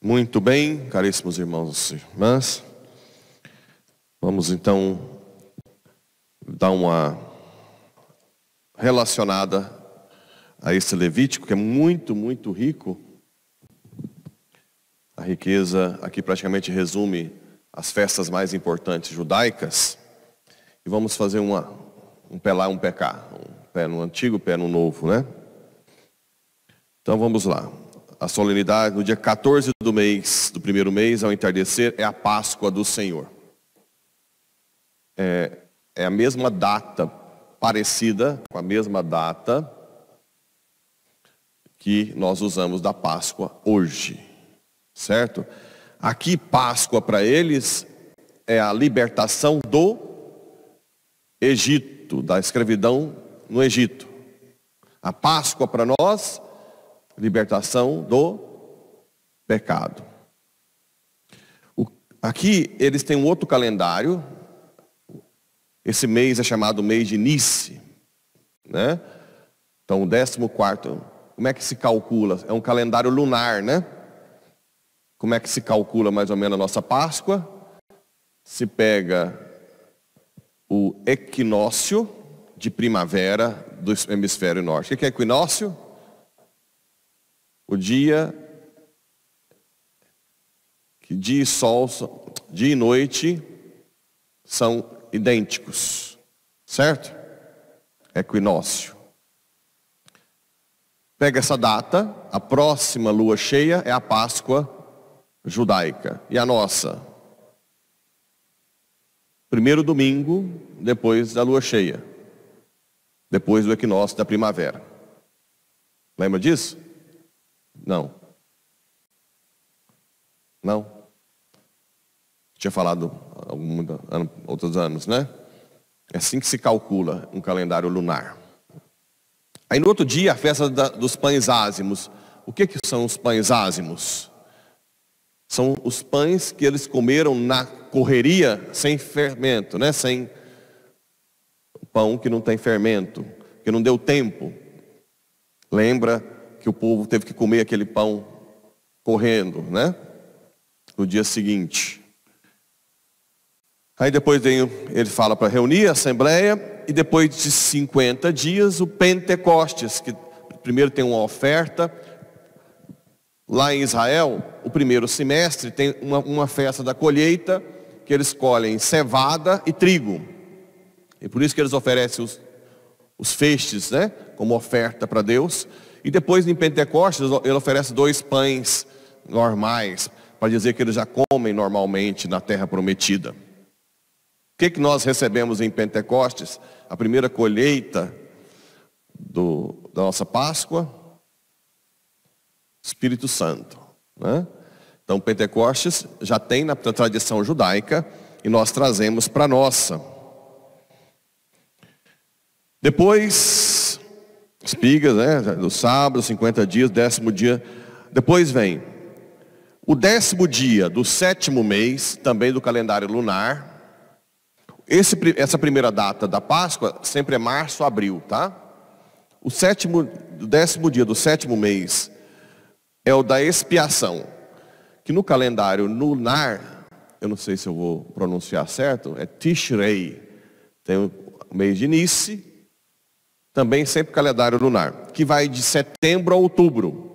Muito bem, caríssimos irmãos e irmãs, vamos então dar uma relacionada a esse Levítico, que é muito, muito rico. A riqueza aqui praticamente resume as festas mais importantes judaicas. E vamos fazer um pé lá, um pé cá, um pé no antigo, um pé no novo, né? Então vamos lá. A solenidade, no dia 14 do primeiro mês, ao entardecer, é a Páscoa do Senhor. É a mesma data, parecida com a mesma data que nós usamos da Páscoa hoje, certo? Aqui, Páscoa para eles é a libertação do Egito, da escravidão no Egito. A Páscoa para nós, libertação do pecado. Aqui eles têm um outro calendário. Esse mês é chamado mês de Nice, né? Então o 14º, como é que se calcula? É um calendário lunar, né? Como é que se calcula mais ou menos a nossa Páscoa? Se pega o equinócio de primavera do hemisfério norte. O que é equinócio? O dia que dia e sol, dia e noite são idênticos, certo? Equinócio. Pega essa data, a próxima lua cheia é a Páscoa judaica. E a nossa? Primeiro domingo depois da lua cheia, depois do equinócio da primavera. Lembra disso? Não. Não? Tinha falado outros anos, né? É assim que se calcula um calendário lunar. Aí no outro dia, a festa dos pães ázimos. O que são os pães ázimos? São os pães que eles comeram na correria, sem fermento, né? Sem pão que não tem fermento, que não deu tempo. Lembra que o povo teve que comer aquele pão correndo, né? No dia seguinte. Aí depois ele fala para reunir a assembleia, e depois de 50 dias o Pentecostes, que primeiro tem uma oferta. Lá em Israel, o primeiro semestre tem uma festa da colheita, que eles colhem cevada e trigo. E por isso que eles oferecem os feixes, né? Como oferta para Deus. E depois em Pentecostes ele oferece 2 pães normais, para dizer que eles já comem normalmente na terra prometida. O que nós recebemos em Pentecostes? A primeira colheita da nossa Páscoa, Espírito Santo, né? Então Pentecostes já tem na tradição judaica e nós trazemos para a nossa. Depois, espigas, né? Do sábado, 50 dias, 10º dia. Depois vem o 10º dia do 7º mês, também do calendário lunar. Essa primeira data da Páscoa sempre é março, abril, tá? O 10º dia do 7º mês é o da expiação, que no calendário lunar, eu não sei se eu vou pronunciar certo, é Tishrei. Tem o mês de Nice, também sempre calendário lunar, que vai de setembro a outubro.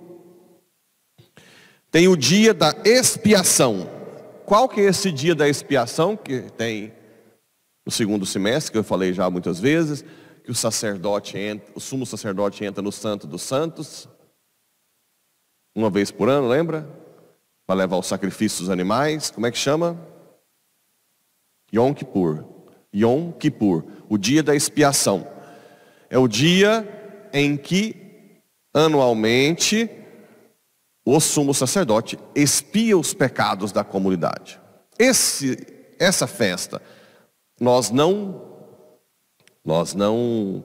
Tem o dia da expiação. Qual que é esse dia da expiação que tem no segundo semestre, que eu falei já muitas vezes, que o sumo sacerdote entra no Santo dos Santos, uma vez por ano, lembra? Para levar o sacrifício dos animais. Como é que chama? Yom Kippur. Yom Kippur, o dia da expiação. É o dia em que, anualmente, o sumo sacerdote expia os pecados da comunidade. Essa festa nós não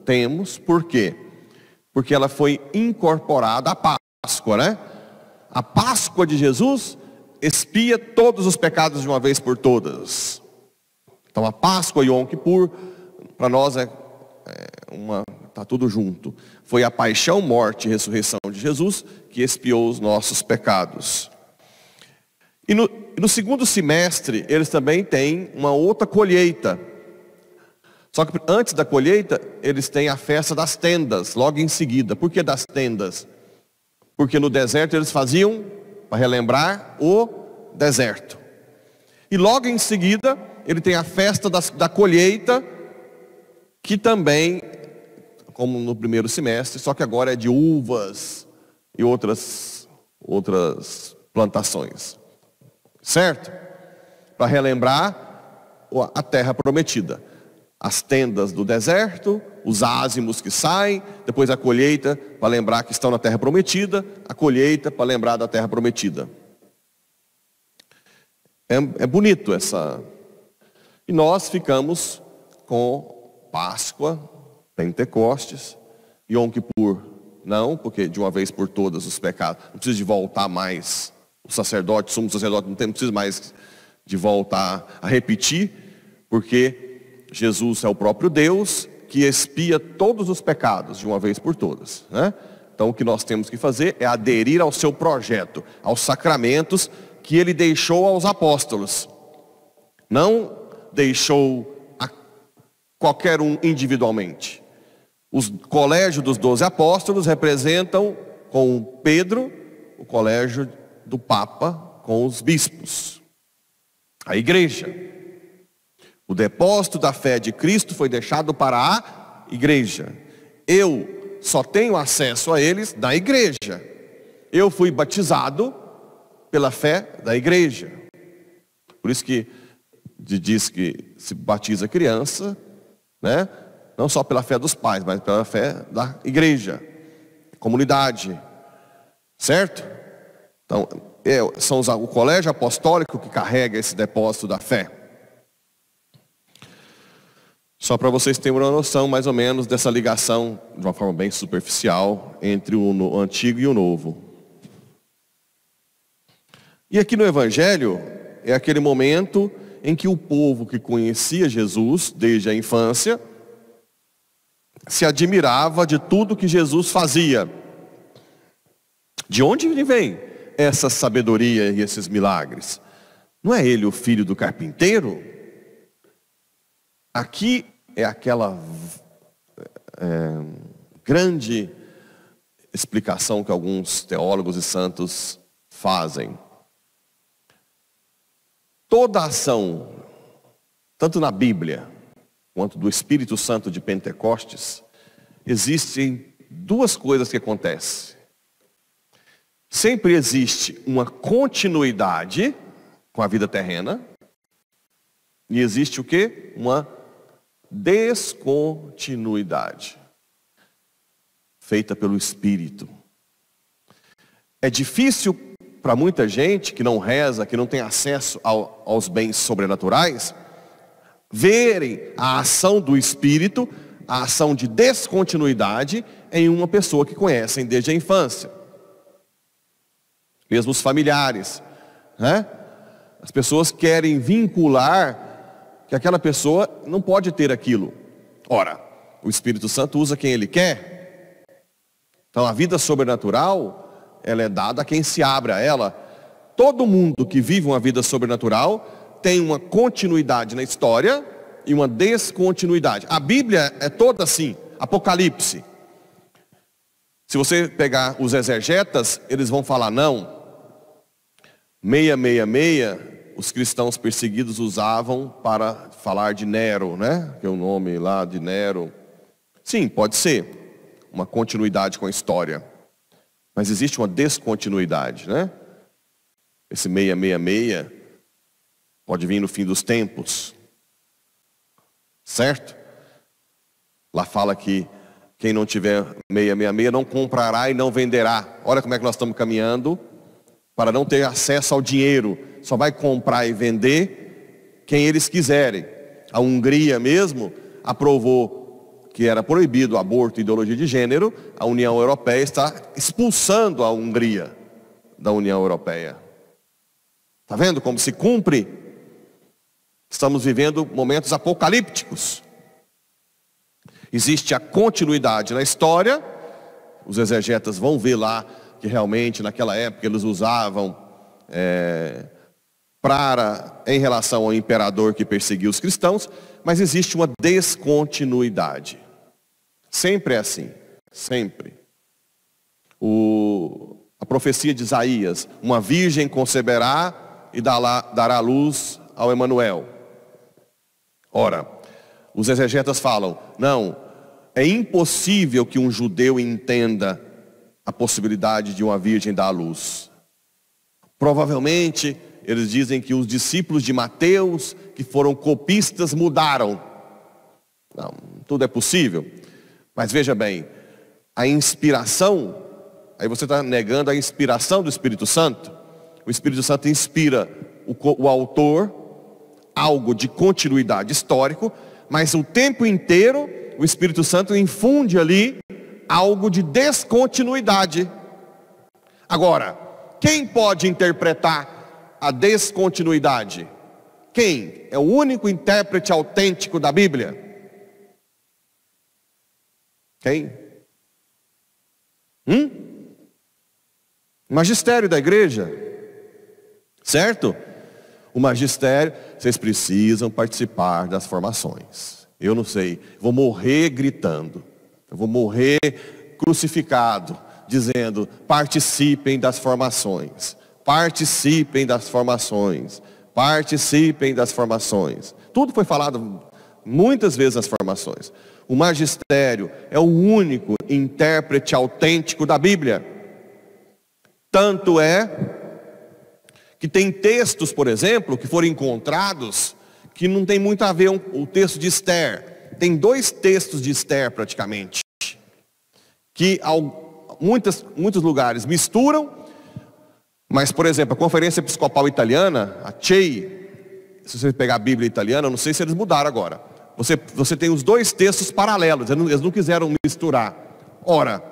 temos, por quê? porque ela foi incorporada à Páscoa, né? A Páscoa de Jesus expia todos os pecados de uma vez por todas. Então a Páscoa e Yom Kippur, para nós tá tudo junto. Foi a paixão, morte e ressurreição de Jesus que expiou os nossos pecados. E no segundo semestre, eles também têm uma outra colheita. Só que antes da colheita, eles têm a festa das tendas, logo em seguida. Por que das tendas? Porque no deserto eles faziam, para relembrar, o deserto. E logo em seguida, ele tem a festa da colheita, que também, como no primeiro semestre, só que agora é de uvas e outras plantações. Certo? Para relembrar a terra prometida. As tendas do deserto, os ázimos que saem, depois a colheita para lembrar que estão na terra prometida, a colheita para lembrar da terra prometida. É bonito essa. E nós ficamos com Páscoa, Pentecostes, Yom Kippur. Não, porque de uma vez por todas os pecados. Não precisa de voltar mais. O sacerdote, o sumo sacerdote, não precisa mais de voltar a repetir, porque Jesus é o próprio Deus que expia todos os pecados de uma vez por todas, né? Então o que nós temos que fazer é aderir ao seu projeto, aos sacramentos que ele deixou aos apóstolos. Não deixou a qualquer um individualmente. Os colégios dos 12 apóstolos representam com Pedro o colégio do Papa com os bispos, a igreja. O depósito da fé de Cristo foi deixado para a igreja. Eu só tenho acesso a eles na igreja. Eu fui batizado pela fé da igreja. Por isso que diz que se batiza criança, né? Não só pela fé dos pais, mas pela fé da igreja, comunidade. Certo? Então, são o colégio apostólico que carrega esse depósito da fé. Só para vocês terem uma noção, mais ou menos, dessa ligação, de uma forma bem superficial, entre o antigo e o novo. E aqui no Evangelho, é aquele momento em que o povo que conhecia Jesus desde a infância, se admirava de tudo que Jesus fazia. De onde ele vem essa sabedoria e esses milagres? Não é ele o filho do carpinteiro? Aqui é aquela grande explicação que alguns teólogos e santos fazem. Toda ação, tanto na Bíblia quanto do Espírito Santo de Pentecostes, existem duas coisas que acontecem. Sempre existe uma continuidade com a vida terrena. E existe o quê? Uma descontinuidade. Feita pelo Espírito. É difícil para muita gente que não reza, que não tem acesso aos bens sobrenaturais, verem a ação do Espírito, a ação de descontinuidade em uma pessoa que conhecem desde a infância. Mesmo os familiares, né? As pessoas querem vincular que aquela pessoa não pode ter aquilo. Ora, o Espírito Santo usa quem ele quer. Então a vida sobrenatural, ela é dada a quem se abre a ela. Todo mundo que vive uma vida sobrenatural tem uma continuidade na história e uma descontinuidade. A Bíblia é toda assim, Apocalipse. Se você pegar os exegetas, eles vão falar, não, 666, os cristãos perseguidos usavam para falar de Nero, né? Que é o nome lá de Nero. Sim, pode ser uma continuidade com a história. Mas existe uma descontinuidade, né? Esse 666 pode vir no fim dos tempos. Certo? Lá fala que quem não tiver 666 não comprará e não venderá. Olha como é que nós estamos caminhando para não ter acesso ao dinheiro. Só vai comprar e vender quem eles quiserem. A Hungria mesmo aprovou que era proibido o aborto e ideologia de gênero, a União Europeia está expulsando a Hungria da União Europeia. Está vendo como se cumpre? Estamos vivendo momentos apocalípticos. Existe a continuidade na história. Os exegetas vão ver lá que realmente naquela época eles usavam em relação ao imperador que perseguiu os cristãos, mas existe uma descontinuidade. Sempre é assim, sempre. A profecia de Isaías: uma virgem conceberá e dará luz ao Emanuel. Ora, os exegetas falam: não, é impossível que um judeu entenda a possibilidade de uma virgem dar à luz. Provavelmente, eles dizem que os discípulos de Mateus, que foram copistas, mudaram. Não, tudo é possível. Mas veja bem, a inspiração, aí você está negando a inspiração do Espírito Santo. O Espírito Santo inspira o autor algo de continuidade histórico, mas o tempo inteiro o Espírito Santo infunde ali algo de descontinuidade. Agora, quem pode interpretar a descontinuidade? Quem é o único intérprete autêntico da Bíblia? Quem? O magistério da igreja, certo? O magistério, vocês precisam participar das formações. Eu não sei, vou morrer gritando, eu vou morrer crucificado, dizendo: participem das formações, participem das formações, participem das formações. Tudo foi falado muitas vezes nas formações. O magistério é o único intérprete autêntico da Bíblia. Tanto é que tem textos, por exemplo, que foram encontrados, que não tem muito a ver o texto de Esther. Tem 2 textos de Esther praticamente, que muitos lugares misturam, mas, por exemplo, a Conferência Episcopal Italiana, a CEI, se você pegar a Bíblia italiana, eu não sei se eles mudaram agora. Você tem os 2 textos paralelos, eles não quiseram misturar. Ora,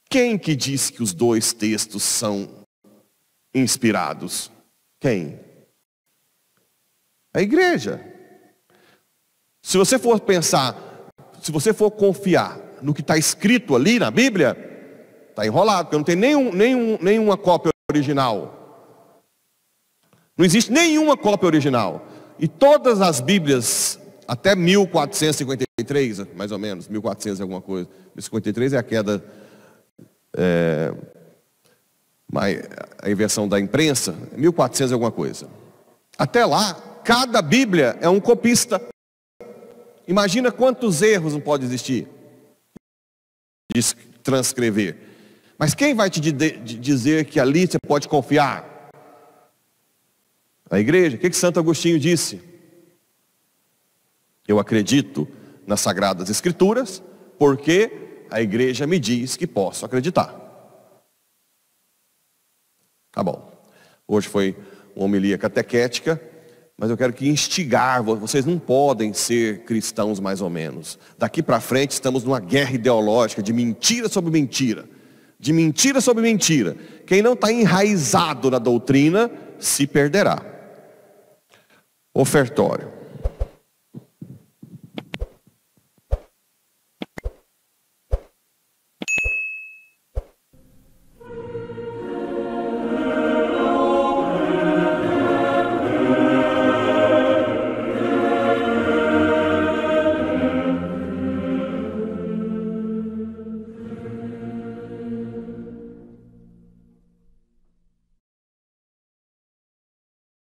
quem que diz que os 2 textos são inspirados? Quem? A igreja. Se você for pensar, se você for confiar no que está escrito ali na Bíblia, está enrolado, porque não tem nenhuma cópia original. Não existe nenhuma cópia original. E todas as Bíblias, até 1453, mais ou menos, 1400 alguma coisa, 53 é a queda, a invenção da imprensa, 1400 alguma coisa. Até lá, cada Bíblia é um copista. Imagina quantos erros não pode existir de transcrever. Mas quem vai te dizer que ali você pode confiar? A igreja. O que Santo Agostinho disse? Eu acredito nas Sagradas Escrituras, porque a igreja me diz que posso acreditar. Tá bom. Hoje foi uma homilia catequética, mas eu quero que instigar, vocês não podem ser cristãos mais ou menos. Daqui para frente estamos numa guerra ideológica de mentira sobre mentira. De mentira sobre mentira. Quem não está enraizado na doutrina se perderá. Ofertório.